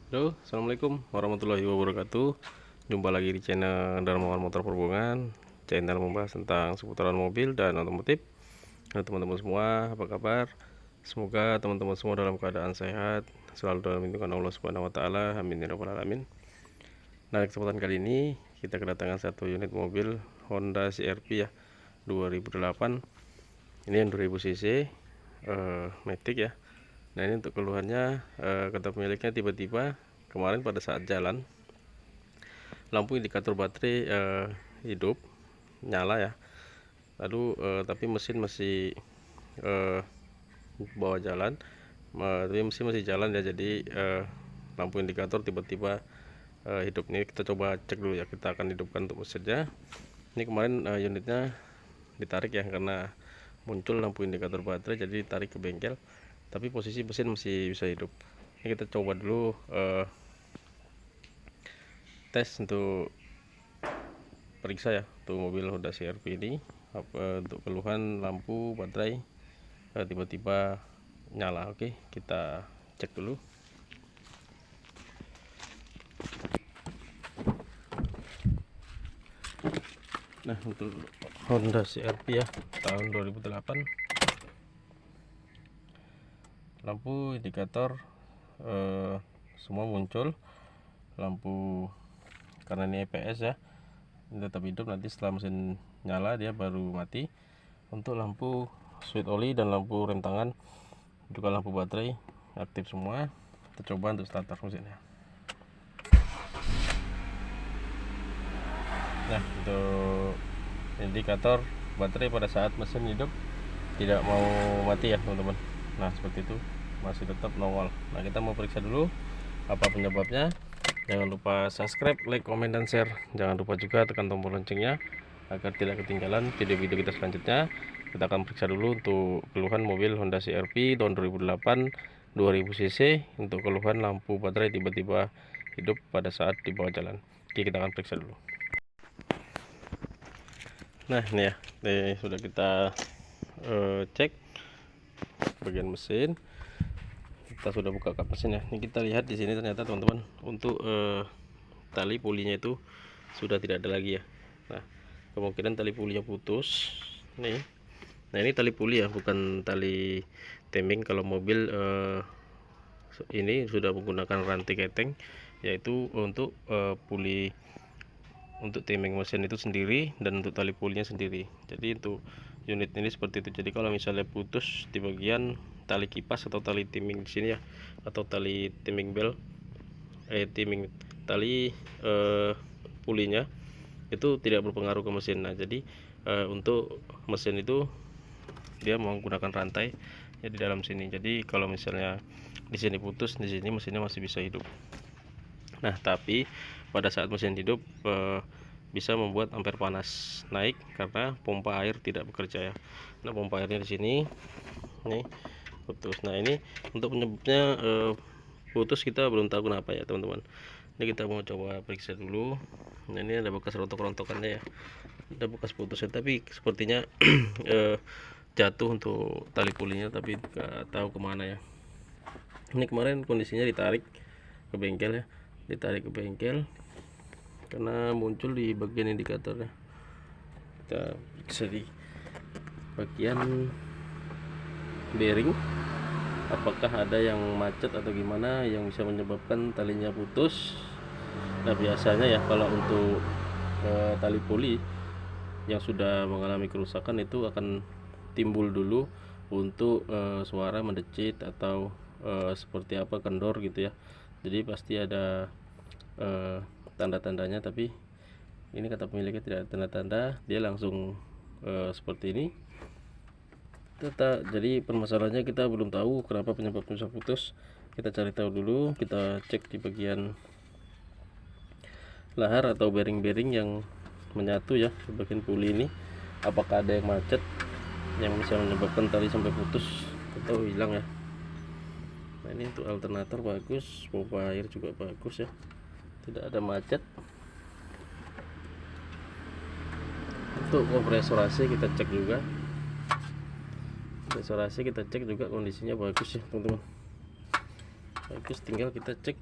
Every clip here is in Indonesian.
Halo, assalamualaikum warahmatullahi wabarakatuh. Jumpa lagi di channel Darmawan Motor Perhubungan, channel membahas tentang seputaran mobil dan otomotif. Nah, teman-teman semua, apa kabar? Semoga teman-teman semua dalam keadaan sehat, selalu dalam lindungan Allah Subhanahu wa taala. Amin ya rabbal alamin. Nah, kesempatan kali ini kita kedatangan satu unit mobil Honda CR-V ya, 2008. Ini yang 2000 cc, Matic ya. Nah, ini untuk keluhannya, kata pemiliknya tiba-tiba kemarin pada saat jalan lampu indikator baterai hidup nyala ya, lalu tapi mesin masih bawa jalan, tapi mesin masih jalan ya, jadi lampu indikator tiba-tiba hidup. Ini kita coba cek dulu ya, kita akan hidupkan untuk mesinnya. Ini kemarin unitnya ditarik ya, karena muncul lampu indikator baterai jadi ditarik ke bengkel, tapi posisi mesin masih bisa hidup. Ini kita coba dulu tes untuk periksa ya untuk mobil Honda CR-V ini, untuk keluhan lampu baterai tiba-tiba nyala. Oke, kita cek dulu. Nah, untuk Honda CR-V ya tahun 2008, lampu indikator semua muncul, lampu karena ini EPS ya, ini tetap hidup. Nanti setelah mesin nyala dia baru mati. Untuk lampu switch oli dan lampu rem tangan juga lampu baterai aktif semua. Kita coba untuk starter mesinnya. Nah, untuk indikator baterai pada saat mesin hidup tidak mau mati ya teman-teman. Nah, seperti itu, masih tetap nongol. Nah, kita mau periksa dulu apa penyebabnya. Jangan lupa subscribe, like, komen, dan share. Jangan lupa juga tekan tombol loncengnya agar tidak ketinggalan video-video kita selanjutnya. Kita akan periksa dulu untuk keluhan mobil Honda CR-V tahun 2008 2000 cc, untuk keluhan lampu baterai tiba-tiba hidup pada saat dibawa jalan. Oke, kita akan periksa dulu. Nah, ini ya, ini sudah kita cek bagian mesin. Kita sudah buka kap mesin ya. Ini kita lihat di sini ternyata teman-teman, untuk tali pulinya itu sudah tidak ada lagi ya. Nah, kemungkinan tali pulinya putus nih. Nah, ini tali puli ya, bukan tali timing. Kalau mobil ini sudah menggunakan rantai keteng, yaitu untuk puli untuk timing mesin itu sendiri dan untuk tali pulinya sendiri. Jadi untuk unit ini seperti itu. Jadi kalau misalnya putus di bagian tali kipas atau tali timing di sini ya, atau tali timing belt, timing tali pulinya itu tidak berpengaruh ke mesin. Nah, jadi untuk mesin itu dia menggunakan rantai ya di dalam sini. Jadi kalau misalnya di sini putus, di sini mesinnya masih bisa hidup. Nah, tapi pada saat mesin hidup bisa membuat ampere panas naik karena pompa air tidak bekerja ya. Nah, pompa airnya di sini nih putus. Nah, ini untuk penyebabnya putus kita belum tahu kenapa ya teman-teman. Ini kita mau coba periksa dulu. Nah, ini ada bekas rontok-rontokannya ya, ada bekas putusnya, tapi sepertinya jatuh untuk tali pulinya, tapi nggak tahu kemana ya. Ini kemarin kondisinya ditarik ke bengkel ya, ditarik ke bengkel karena muncul di bagian indikatornya. Kita periksa di bagian bearing, apakah ada yang macet atau gimana yang bisa menyebabkan talinya putus. Nah, biasanya ya kalau untuk tali puli yang sudah mengalami kerusakan itu akan timbul dulu untuk suara mendecit atau seperti apa, kendor gitu ya. Jadi pasti ada tanda-tandanya, tapi ini kata pemiliknya tidak ada tanda-tanda, dia langsung seperti ini. Jadi permasalahannya kita belum tahu kenapa penyebabnya bisa putus. Kita cari tahu dulu, kita cek di bagian lahar atau bearing-bearing yang menyatu ya di bagian puli ini, apakah ada yang macet yang bisa menyebabkan tali sampai putus atau hilang ya. Nah, ini untuk alternator bagus, pompa air juga bagus ya, tidak ada macet. Untuk kompresor AC kita cek juga, kompresor AC kita cek juga kondisinya bagus ya teman-teman, bagus. Tinggal kita cek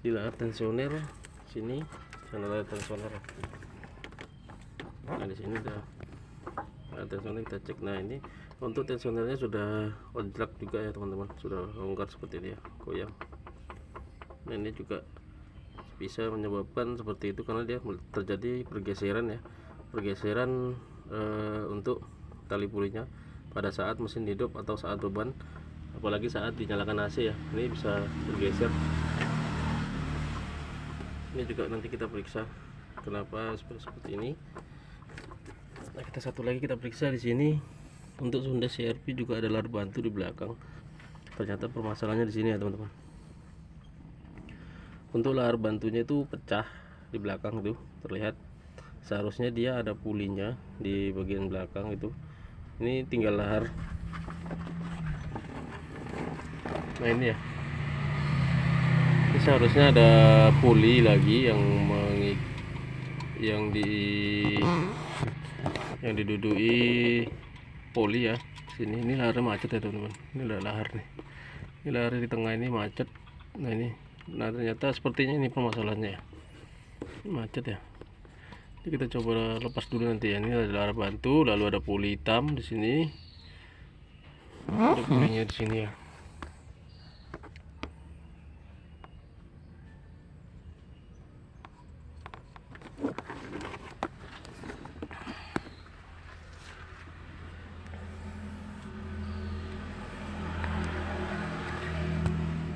di lahar tensioner sini, sana ada tensioner. Nah di sini udah ada tensioner, kita cek. Nah ini untuk tensionernya sudah ojlak juga ya teman-teman, sudah longgar seperti ini ya, goyang. Nah ini juga bisa menyebabkan seperti itu karena dia terjadi pergeseran ya, pergeseran untuk tali pulinya pada saat mesin hidup atau saat beban, apalagi saat dinyalakan AC ya, ini bisa bergeser. Ini juga nanti kita periksa kenapa seperti ini. Nah kita satu lagi kita periksa di sini untuk sonda CRP, juga ada lahar bantu di belakang. Ternyata permasalahannya di sini ya teman-teman. Untuk lahar bantunya itu pecah di belakang itu terlihat. Seharusnya dia ada pulinya di bagian belakang itu. Ini tinggal lahar. Nah ini ya. Ini seharusnya ada puli lagi yang didudui poli ya. Sini ini laharnya macet ya teman-teman. Ini lahar nih. Ini lahar di tengah ini macet. Nah ini. Nah ternyata sepertinya ini permasalahannya ya. Ini macet ya. Jadi kita coba lepas dulu nanti ya. Ini ada lahar bantu, lalu ada poli hitam di sini. Ada pulinya di sini ya.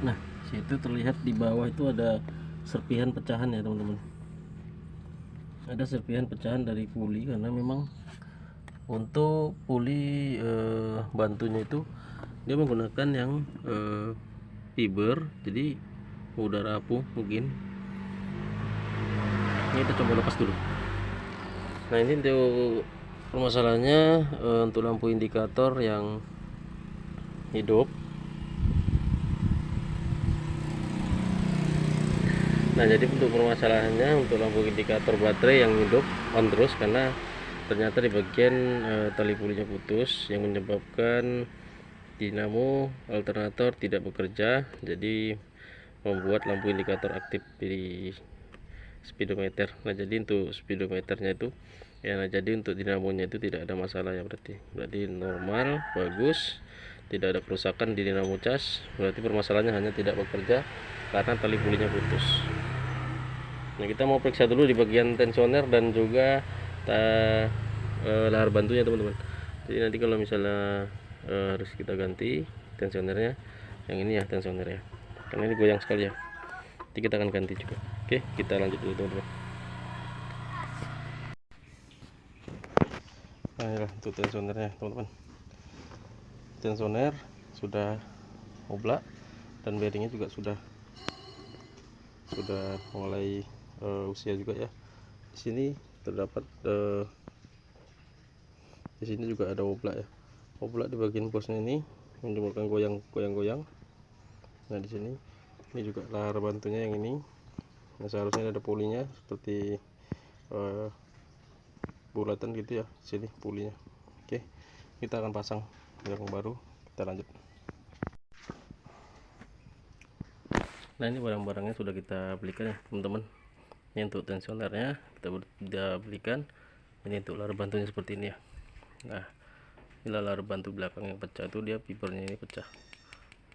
Nah, situ terlihat di bawah itu ada serpihan pecahan ya teman-teman. Ada serpihan pecahan dari puli karena memang untuk puli bantunya itu dia menggunakan yang fiber, jadi udah rapuh mungkin. Ini kita coba lepas dulu. Nah ini untuk permasalahannya untuk lampu indikator yang hidup. Nah jadi untuk permasalahannya untuk lampu indikator baterai yang hidup on terus karena ternyata di bagian tali pulinya putus yang menyebabkan dinamo alternator tidak bekerja, jadi membuat lampu indikator aktif di speedometer. Nah jadi untuk speedometernya itu ya, nah jadi untuk dinamonya itu tidak ada masalah ya, berarti normal, bagus, tidak ada kerusakan di dinamo cas. Berarti permasalahannya hanya tidak bekerja karena tali pulinya putus. Nah kita mau periksa dulu di bagian tensioner dan juga lahar bantunya teman-teman. Jadi nanti kalau misalnya harus kita ganti tensionernya, yang ini ya tensioner ya, karena ini goyang sekali ya. Nanti kita akan ganti juga. Oke, kita lanjut dulu teman-teman. Nah inilah untuk tensionernya teman-teman. Tensioner sudah oblak dan bearingnya juga sudah mulai usia juga ya. Di sini terdapat di sini juga ada oblak ya. Oblak di bagian posnya ini menyebabkan goyang-goyang. Nah di sini ini juga lahar bantunya yang ini. Nah seharusnya ada pulinya seperti bulatan gitu ya, sini pulinya. Oke, kita akan pasang yang baru. Kita lanjut. Nah ini barang-barangnya sudah kita belikan ya teman-teman. Ini untuk tensionernya kita sudah belikan. Ini untuk lahar bantunya seperti ini ya. Nah ini lahar bantu belakang yang pecah itu, dia fibernya ini pecah.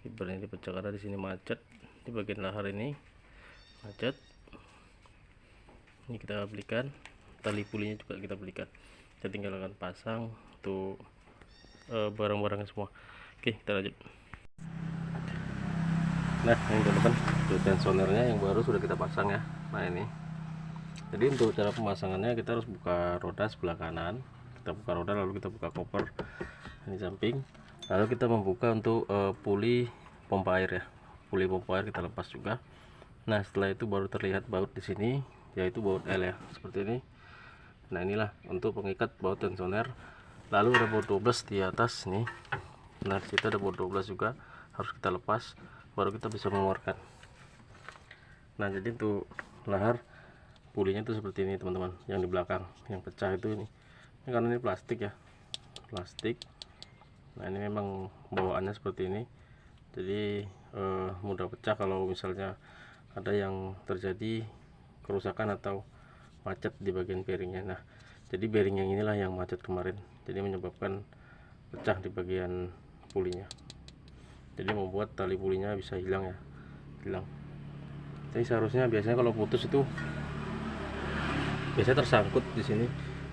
Fibernya ini pecah karena di sini macet, di bagian lahar ini macet. Ini kita belikan, tali pulinya juga kita belikan. Kita tinggal akan pasang untuk barang-barangnya semua. Oke, kita lanjut. Nah ini teman-teman, untuk tensionernya yang baru sudah kita pasang ya. Nah ini, jadi untuk cara pemasangannya kita harus buka roda sebelah kanan. Kita buka roda, lalu kita buka koper ini samping, lalu kita membuka untuk puli pompa air ya. Puli pompa air kita lepas juga. Nah setelah itu baru terlihat baut di sini, yaitu baut L ya, seperti ini. Nah inilah untuk pengikat baut tensioner. Lalu ada baut 12 di atas nih. Nah disitu ada baut 12 juga, harus kita lepas baru kita bisa mengeluarkan. Nah jadi untuk lahar pulinya itu seperti ini teman-teman, yang di belakang yang pecah itu ini karena ini plastik ya, plastik. Nah ini memang bawaannya seperti ini, jadi mudah pecah kalau misalnya ada yang terjadi kerusakan atau macet di bagian bearingnya. Nah, jadi bearing yang inilah yang macet kemarin, jadi menyebabkan pecah di bagian pulinya, jadi membuat tali pulinya bisa hilang ya, hilang. Jadi seharusnya biasanya kalau putus itu biasanya tersangkut di sini.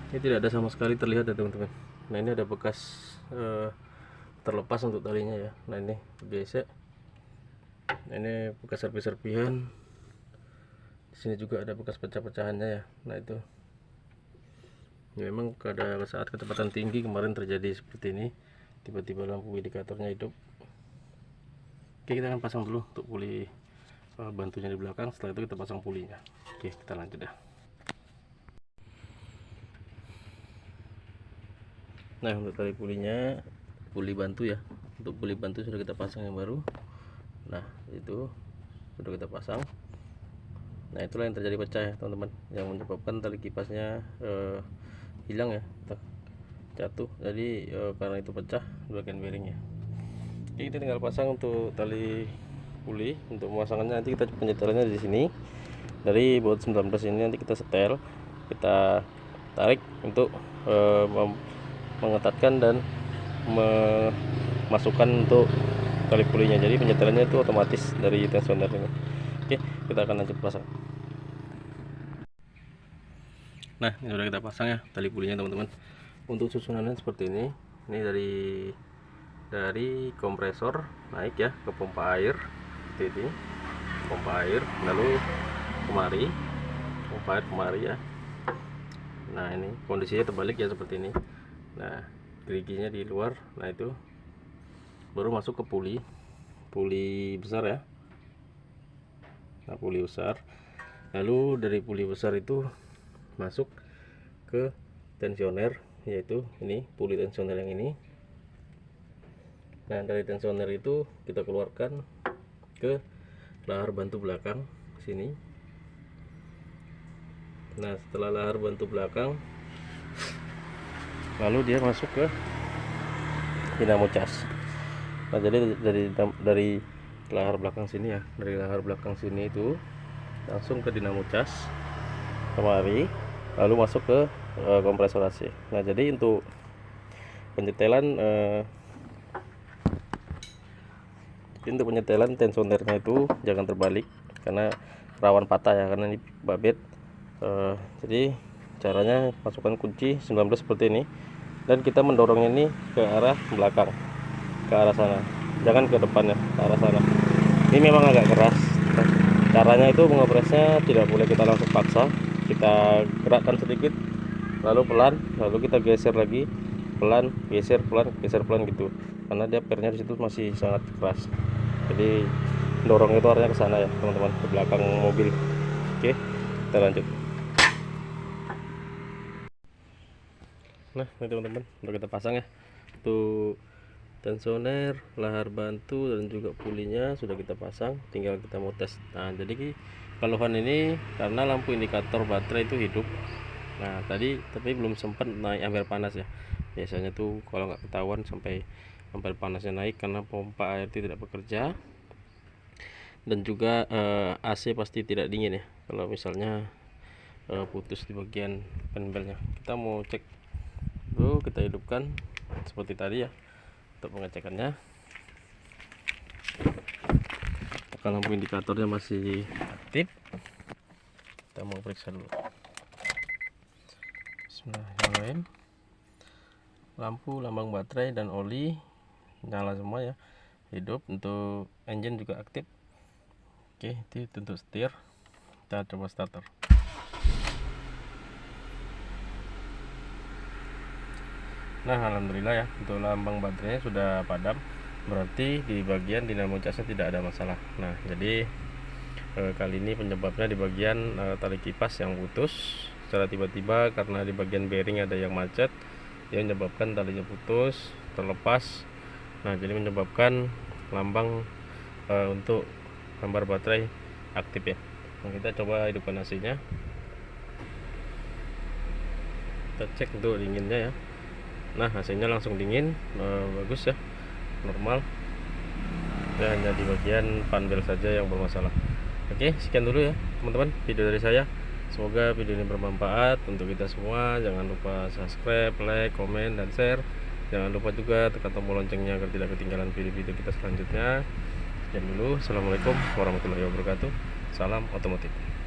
Ini tidak ada sama sekali terlihat ya teman-teman. Nah, ini ada bekas terlepas untuk talinya ya. Nah, ini gesek. Nah, ini bekas serpih-serpihan. Di sini juga ada bekas pecah-pecahannya ya. Nah, itu ya, memang pada saat kecepatan tinggi kemarin terjadi seperti ini, tiba-tiba lampu indikatornya hidup. Oke, kita akan pasang dulu untuk puli bantunya di belakang. Setelah itu kita pasang pulinya. Oke, kita lanjut ya. Nah, untuk tali pulinya, puli bantu ya, untuk puli bantu sudah kita pasang yang baru. Nah, itu sudah kita pasang. Nah, itulah yang terjadi pecah ya teman-teman, yang menyebabkan tali kipasnya hilang ya, jatuh. Jadi karena itu pecah bagian bearingnya. Jadi kita tinggal pasang untuk tali puli. Untuk pemasangannya nanti kita penyetelannya di sini, dari baut 19 ini nanti kita setel, kita tarik untuk mengetatkan dan memasukkan untuk tali pulinya. Jadi penyetelannya itu otomatis dari tensioner ini. Oke, kita akan lanjut pasang. Nah, ini sudah kita pasang ya tali pulinya teman-teman. Untuk susunannya seperti ini. Ini dari kompresor naik ya ke pompa air seperti ini, pompa air, lalu kemari, pompa air kemari ya. Nah, ini kondisinya terbalik ya seperti ini. Nah, geriginya di luar. Nah, itu baru masuk ke puli besar ya. Nah, puli besar, lalu dari puli besar itu masuk ke tensioner, yaitu ini puli tensioner yang ini. Nah, dari tensioner itu kita keluarkan ke lahar bantu belakang sini. Nah, setelah lahar bantu belakang, lalu dia masuk ke dinamo cas. Nah, jadi dari lahar belakang sini ya, dari lahar belakang sini itu langsung ke dinamo cas kemari, lalu masuk ke kompresor AC. Nah, jadi untuk penyetelan tensionernya itu jangan terbalik karena rawan patah ya, karena ini babet. Jadi caranya masukkan kunci 19 seperti ini, dan kita mendorongnya ini ke arah belakang, ke arah sana, jangan ke depannya, ke arah sana. Ini memang agak keras. Caranya itu mengopresnya tidak boleh kita langsung paksa, kita gerakkan sedikit, lalu pelan, lalu kita geser lagi, pelan, geser pelan gitu, karena dia pernya di situ masih sangat keras. Jadi dorong itu arahnya ke sana ya teman-teman, ke belakang mobil. Oke, kita lanjut. Nah, ini teman-teman udah kita pasang ya. Tuh, tensioner, lahar bantu dan juga pulinya sudah kita pasang, tinggal kita mau tes. Nah, jadi keluhan ini karena lampu indikator baterai itu hidup. Nah, tapi belum sempat naik ampere panas ya. Biasanya tuh kalau nggak ketahuan sampai ampere panasnya naik karena pompa air tidak bekerja, dan juga AC pasti tidak dingin ya kalau misalnya putus di bagian penbelnya. Kita mau cek dulu, kita hidupkan seperti tadi ya untuk pengecekannya. Kalau lampu indikatornya masih aktif, kita mau periksa dulu. Bismillahirrahmanirrahim. Lampu, lambang baterai dan oli nyala semua ya, hidup. Untuk engine juga aktif. Oke, itu untuk setir. Kita coba starter. Nah, alhamdulillah ya, untuk lambang baterainya sudah padam, berarti di bagian dinamo casnya tidak ada masalah. Nah, jadi kali ini penyebabnya di bagian tali kipas yang putus secara tiba-tiba, karena di bagian bearing ada yang macet, dia menyebabkan talinya putus, terlepas. Nah, jadi menyebabkan lambang untuk gambar baterai aktif ya. Nah, kita coba hidupkan AC-nya, kita cek untuk dinginnya ya. Nah, hasilnya langsung dingin, bagus ya, normal. Ya, hanya di bagian panel saja yang bermasalah. Oke, sekian dulu ya teman-teman video dari saya. Semoga video ini bermanfaat untuk kita semua. Jangan lupa subscribe, like, komen, dan share. Jangan lupa juga tekan tombol loncengnya agar tidak ketinggalan video-video kita selanjutnya. Sekian dulu. Assalamualaikum warahmatullahi wabarakatuh. Salam otomotif.